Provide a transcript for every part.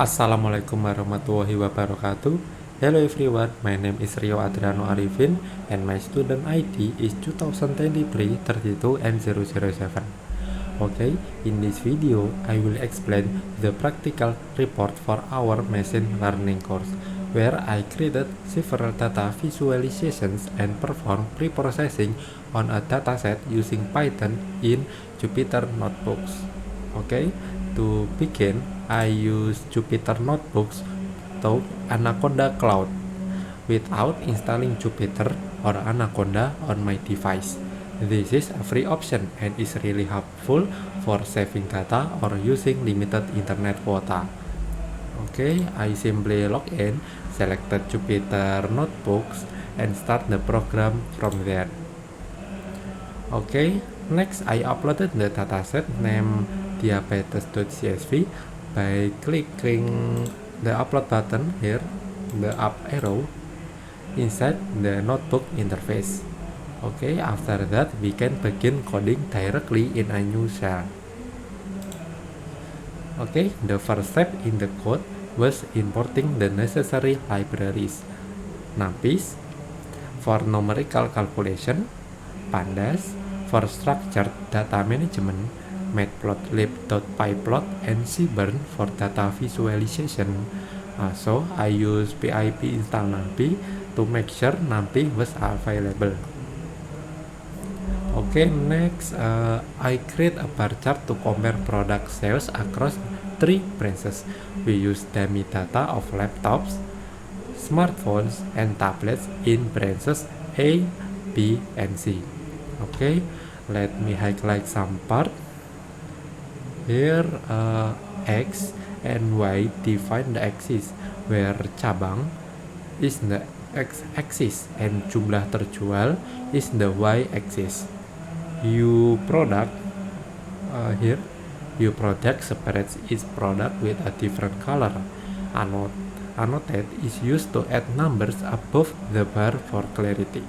Assalamualaikum warahmatullahi wabarakatuh. Hello everyone, my name is Rio Adriano Arifin and my student ID is 2023-32N007. Okay, in this video I will explain the practical report for our machine learning course, where I created several data visualizations and performed pre-processing on a dataset using Python in Jupyter Notebooks. Okay, to begin, I use Jupyter Notebooks to Anaconda Cloud without installing Jupyter or Anaconda on my device. This is a free option and is really helpful for saving data or using limited internet quota. Okay, I simply log in, selected Jupyter Notebooks, and start the program from there. Okay, next I uploaded the dataset named diabetes.csv by clicking the upload button here, the up arrow, inside the notebook interface. Okay, after that we can begin coding directly in a new shell. Okay, the first step in the code was importing the necessary libraries: NumPy for numerical calculation, Pandas for structured data management, matplotlib.pyplot, and Seaborn for data visualization. So I use pip install NumPy to make sure NumPy was available. Okay, next I create a bar chart to compare product sales across 3 branches. We use dummy data of laptops, smartphones, and tablets in branches A, B, and C. Okay, let me highlight some part. Here X and Y define the axis, where cabang is the X-axis and jumlah terjual is the Y-axis. U product here, U product separates each product with a different color. Annotate is used to add numbers above the bar for clarity.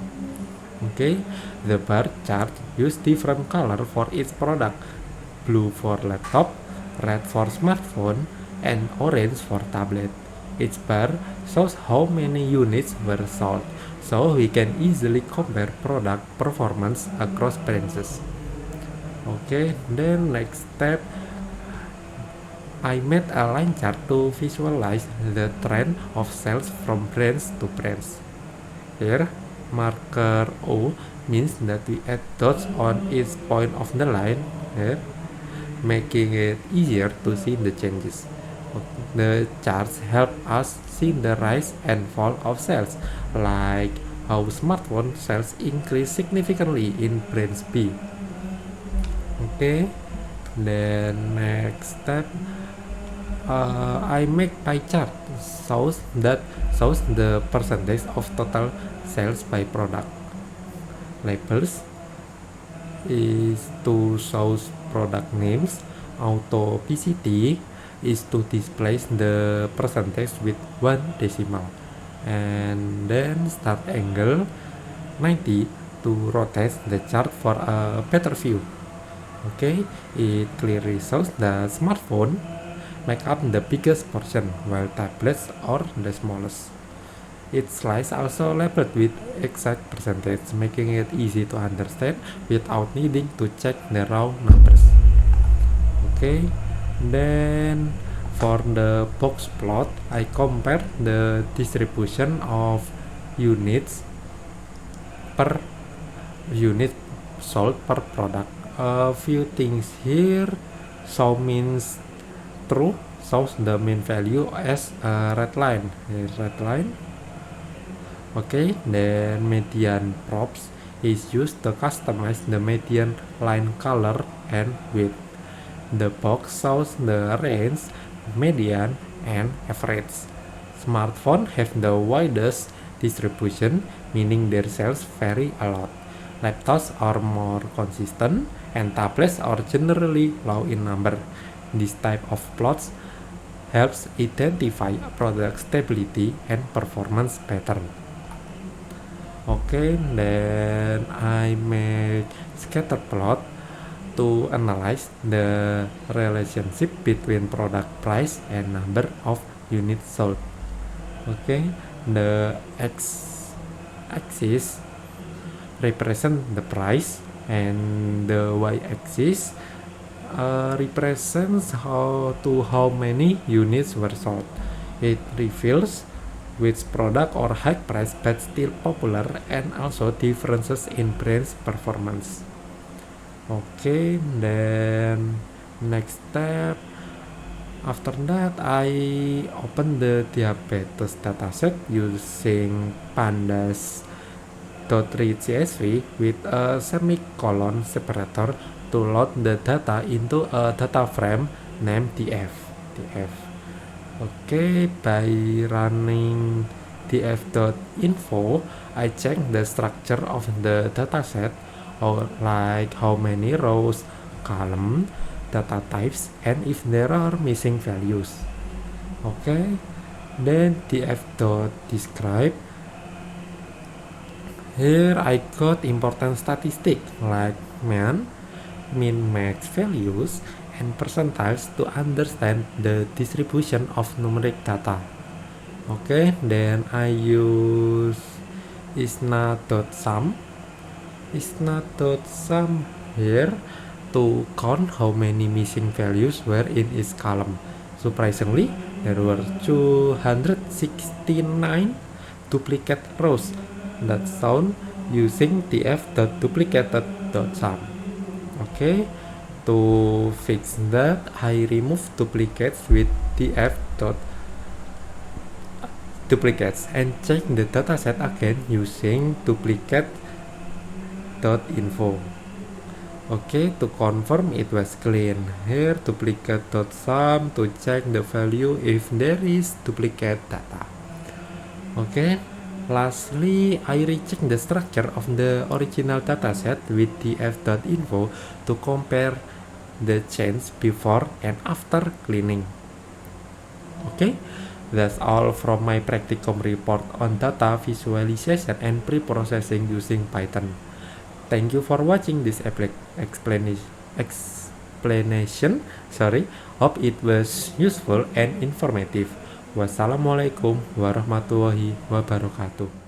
Okay, the bar chart use different color for each product: blue for laptop, red for smartphone, and orange for tablet. Each bar shows how many units were sold, so we can easily compare product performance across branches. Okay, then next step, I made a line chart to visualize the trend of sales from branch to branch. Here, marker O means that we add dots on each point of the line here, making it easier to see the changes. The charts help us see the rise and fall of sales, like how smartphone sales increase significantly in branch B. Okay, then next step, I make pie chart shows the percentage of total sales by product. Labels is to show product names. Auto PCT is to display the percentage with one decimal. And then start angle 90 to rotate the chart for a better view. Okay, it clearly shows the smartphone make up the biggest portion while tablets are the smallest. Each slice also labeled with exact percentage, making it easy to understand without needing to check the raw numbers. Okay, then for the box plot, I compare the distribution of units per unit sold per product. A few things here. So means true shows the mean value as a red line. Here's red line. Okay, then median props is used to customize the median line color and width. The box shows the range, median, and average. Smartphones have the widest distribution, meaning their sales vary a lot. Laptops are more consistent, and tablets are generally low in number. This type of plots helps identify product stability and performance pattern. Okay, then I make scatter plot to analyze the relationship between product price and number of units sold. Okay, the x-axis represent the price and the y-axis represents how many units were sold. It reveals which product or high price but still popular and also differences in brand performance. Okay, then next step. After that, I open the diabetes dataset using pandas.read.csv with a semicolon separator to load the data into a data frame named df. Okay, by running df.info, I check the structure of the dataset, or like how many rows, column, data types, and if there are missing values. Okay, then df.describe. Here I got important statistics like mean, max values, and percentiles to understand the distribution of numeric data. Okay, then I use isna.sum here to count how many missing values were in each column. Surprisingly, there were 269 duplicate rows that found using df.duplicated.sum. Okay, to fix that, I remove duplicates with df.duplicates and check the dataset again using duplicate.info. Okay, to confirm it was clean. Here duplicate.sum to check the value if there is duplicate data. Okay, lastly, I recheck the structure of the original dataset with df.info to compare the change before and after cleaning. Okay, that's all from my practicum report on data visualization and pre-processing using Python. Thank you for watching this explanation. Hope it was useful and informative. Wassalamualaikum warahmatullahi wabarakatuh.